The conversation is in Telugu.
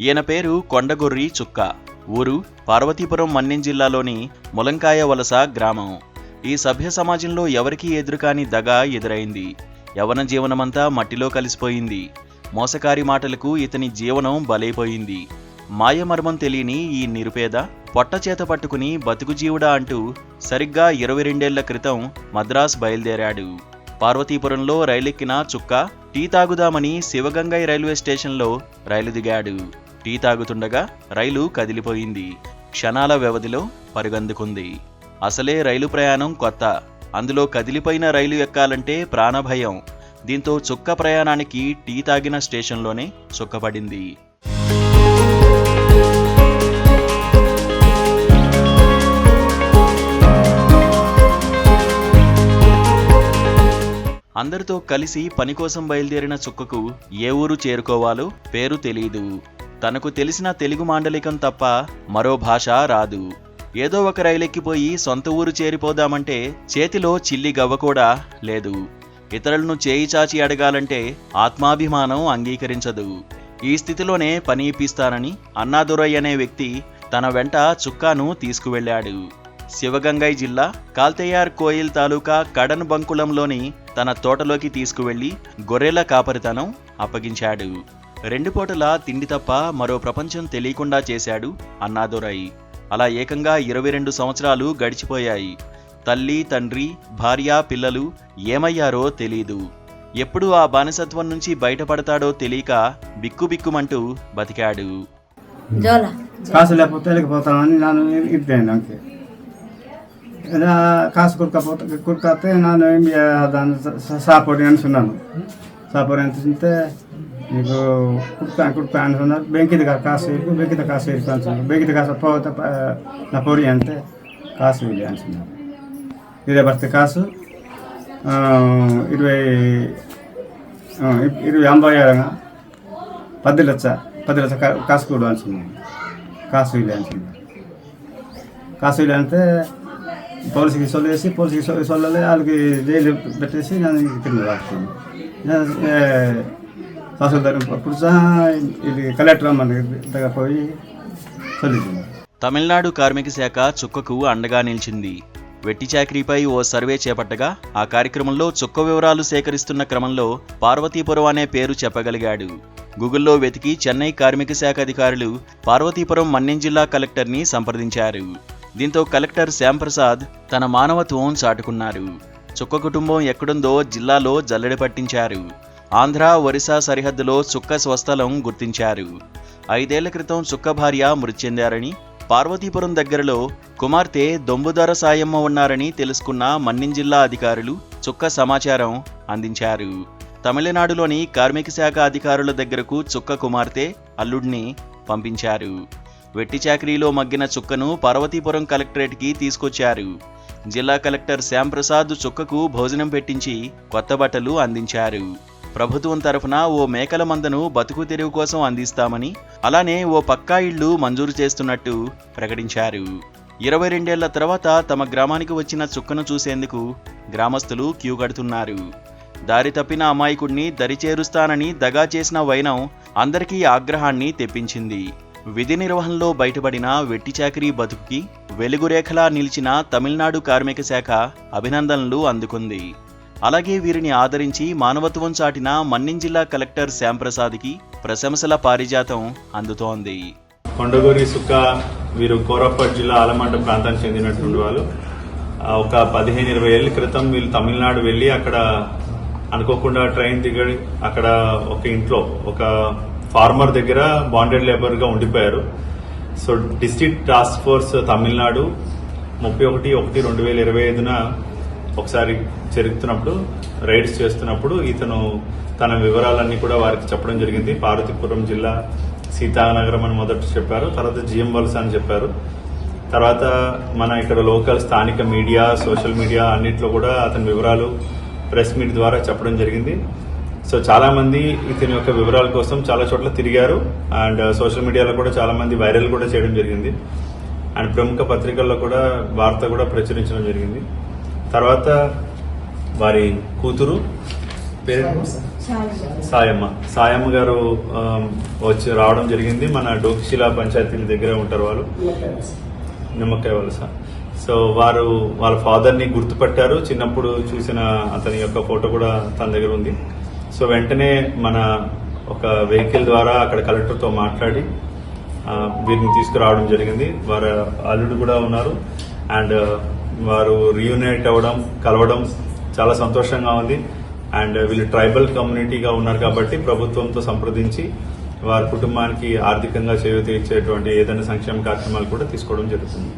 ఈయన పేరు కొండగొర్రి చుక్క. ఊరు పార్వతీపురం మన్యం జిల్లాలోని ములంకాయ వలస గ్రామం. ఈ సభ్య సమాజంలో ఎవరికీ ఎదురుకాని దగ ఎదురైంది. యవన జీవనమంతా మట్టిలో కలిసిపోయింది. మోసకారి మాటలకు ఇతని జీవనం బలైపోయింది. మాయమర్మం తెలియని ఈ నిరుపేద పొట్ట చేత పట్టుకుని బతుకు జీవుడా అంటూ సరిగ్గా 22 ఏళ్ల క్రితం మద్రాస్ బయలుదేరాడు. పార్వతీపురంలో రైలెక్కిన చుక్క టీ తాగుదామని శివగంగై రైల్వే స్టేషన్లో రైలు దిగాడు. టీ తాగుతుండగా రైలు కదిలిపోయింది. క్షణాల వ్యవధిలో పరుగందుకుంది. అసలే రైలు ప్రయాణం కొత్త, అందులో కదిలిపోయిన రైలు ఎక్కాలంటే ప్రాణభయం. దీంతో చుక్క ప్రయాణానికి టీ తాగిన స్టేషన్లోనే చుక్కపడింది. అందరితో కలిసి పని కోసం బయలుదేరిన చుక్కకు ఏ ఊరు చేరుకోవాలో పేరు తెలీదు. తనకు తెలిసిన తెలుగు మాండలికం తప్ప మరో భాష రాదు. ఏదో ఒక రైలెక్కిపోయి సొంత ఊరు చేరిపోదామంటే చేతిలో చిల్లి గవ్వ కూడా లేదు. ఇతరులను చేయి చాచి అడగాలంటే ఆత్మాభిమానం అంగీకరించదు. ఈ స్థితిలోనే పని ఇప్పిస్తానని అన్నాదురై అనే వ్యక్తి తన వెంట చుక్కాను తీసుకువెళ్లాడు. శివగంగై జిల్లా కాల్తేయార్ కోయిల్ తాలూకా కడన్ బంకుళంలోని తన తోటలోకి తీసుకువెళ్లి గొర్రెల కాపరితనం అప్పగించాడు. 2 పూటల తిండి తప్ప మరో ప్రపంచం తెలియకుండా చేశాడు అన్నాదురై. అలా ఏకంగా 22 సంవత్సరాలు గడిచిపోయాయి. తల్లి, తండ్రి, భార్య, పిల్లలు ఏమయ్యారో తెలీదు. ఎప్పుడు ఆ బానిసత్వం నుంచి బయటపడతాడో తెలియక బిక్కుబిక్కుమంటూ బతికాడు. కాసు లేకపోతే వెళ్ళిపోతానని ನಾನು ಇದ್ದೇನೆ. ನನಗೆ కాసు కుడకపోతే ನಾನು దాన్ని సాపోడి అనుకున్నాను. సాపోడి అంటుంటే నీకు కుడుకా అంటున్నారు. బెంకిది కాసు బెంకిద కాసు ఇరుకు అంటున్నారు. బెంకిద కాసు పోతే నా పొడి అంటే కాసు ఇది అంటున్నారు. ఇదే బస్తే కాసు 10 లక్ష కాసు కూడా అంటున్నాను. కాసు ఇది అంటున్నారు. కాసు ఇది అంటే పోలీసుకి సొల్లేసి పోలీసుకి సొల్లలే వాళ్ళకి జైలు పెట్టేసి నేను తిరిగి రాస్తాను. తహసీల్దార్ అప్పుడు సహా ఇది కలెక్టర్ అమ్మని దగ్గర పోయి సొల్లింది. తమిళనాడు కార్మిక శాఖ చుక్కకు అండగా నిలిచింది. వెట్టి చాకరీపై ఓ సర్వే చేపట్టగా ఆ కార్యక్రమంలో చుక్క వివరాలు సేకరిస్తున్న క్రమంలో పార్వతీపురం అనే పేరు చెప్పగలిగాడు. గూగుల్లో వెతికి చెన్నై కార్మిక శాఖ అధికారులు పార్వతీపురం మన్యం జిల్లా కలెక్టర్ని సంప్రదించారు. దీంతో కలెక్టర్ శ్యాంప్రసాద్ తన మానవత్వం చాటుకున్నారు. చుక్క కుటుంబం ఎక్కడుందో జిల్లాలో జల్లెడ పట్టించారు. ఆంధ్ర, ఒరిస్సా సరిహద్దులో చుక్క స్వస్థలం గుర్తించారు. 5 ఏళ్ల క్రితం చుక్క భార్య మృతి చెందారని, పార్వతీపురం దగ్గరలో కుమార్తె దొంబుదర సాయమ్మ ఉన్నారని తెలుసుకున్న మన్యం జిల్లా అధికారులు చుక్క సమాచారం అందించారు. తమిళనాడులోని కార్మిక శాఖ అధికారుల దగ్గరకు చుక్క కుమార్తె, అల్లుడిని పంపించారు. వెట్టి చాకరీలో మగ్గిన చుక్కను పార్వతీపురం కలెక్టరేట్కి తీసుకొచ్చారు. జిల్లా కలెక్టర్ శ్యాంప్రసాద్ చుక్కకు భోజనం పెట్టించి కొత్త బట్టలు అందించారు. ప్రభుత్వం తరఫున ఓ మేకల మందను బతుకు తెరువు కోసం అందిస్తామని, అలానే ఓ పక్కా ఇళ్లు మంజూరు చేస్తున్నట్టు ప్రకటించారు. 22 ఏళ్ల తర్వాత తమ గ్రామానికి వచ్చిన చుక్కను చూసేందుకు గ్రామస్తులు క్యూ కడుతున్నారు. దారి తప్పిన అమాయకుడిని దరిచేరుస్తానని దగా చేసిన వైనం అందరికీ ఆగ్రహాన్ని తెప్పించింది. విధి నిర్వహణలో బయటపడిన వెట్టి చాకరీ బతుకుకి వెలుగురేఖలా నిలిచిన తమిళనాడు కార్మిక శాఖ అభినందనలు అందుకుంది. అలాగే వీరిని ఆదరించి మానవత్వం చాటిన మన్యం జిల్లా కలెక్టర్ శ్యాంప్రసాద్కి ప్రశంసల పారిజాతం అందుతోంది. కొండగొర్రి చుక్క వీరు కోరాపట్ జిల్లా ఆలమంట ప్రాంతానికి చెందినటువంటి వాళ్ళు. ఒక 15-20 ఏళ్ల క్రితం వీళ్ళు తమిళనాడు వెళ్ళి అక్కడ అనుకోకుండా ట్రైన్ దిగడి అక్కడ ఒక ఇంట్లో ఒక ఫార్మర్ దగ్గర బాండెడ్ లేబర్ గా ఉండిపోయారు. So district task force Tamil Nadu 31/1/2025 ఒకసారి జరుగుతున్నప్పుడు రైడ్స్ చేస్తున్నప్పుడు ఇతను తన వివరాలన్నీ కూడా వారికి చెప్పడం జరిగింది. పార్వతీపురం జిల్లా సీతానగరం అని మొదట చెప్పారు, తర్వాత జిఎం వలస అని చెప్పారు. తర్వాత మన ఇక్కడ లోకల్ స్థానిక మీడియా, సోషల్ మీడియా అన్నిట్లో కూడా అతని వివరాలు ప్రెస్ మీట్ ద్వారా చెప్పడం జరిగింది. సో చాలా మంది ఇతని యొక్క వివరాల కోసం చాలా చోట్ల తిరిగారు. అండ్ సోషల్ మీడియాలో కూడా చాలా మంది వైరల్ కూడా చేయడం జరిగింది. అండ్ ప్రముఖ పత్రికల్లో కూడా వార్త కూడా ప్రచురించడం జరిగింది. తర్వాత వారి కూతురు పేరు సాయమ్మ గారు వచ్చి రావడం జరిగింది. మన డోకిశిలా పంచాయతీ దగ్గర ఉంటారు వాళ్ళు, నిమ్మకాయ వలస. సో వారు వాళ్ళ ఫాదర్ని గుర్తుపట్టారు. చిన్నప్పుడు చూసిన అతని యొక్క ఫోటో కూడా తన దగ్గర ఉంది. సో వెంటనే మన ఒక వెహికల్ ద్వారా అక్కడ కలెక్టర్తో మాట్లాడి వీరిని తీసుకురావడం జరిగింది. వారి అల్లుడు కూడా ఉన్నారు. అండ్ వారు రీయూనైట్ కలవడం చాలా సంతోషంగా ఉంది. అండ్ వీళ్ళు ట్రైబల్ కమ్యూనిటీగా ఉన్నారు కాబట్టి ప్రభుత్వంతో సంప్రదించి వారి కుటుంబానికి ఆర్థికంగా చేయూత ఇచ్చేటువంటి ఏదైనా సంక్షేమ కార్యక్రమాలు కూడా తీసుకోవడం జరుగుతుంది.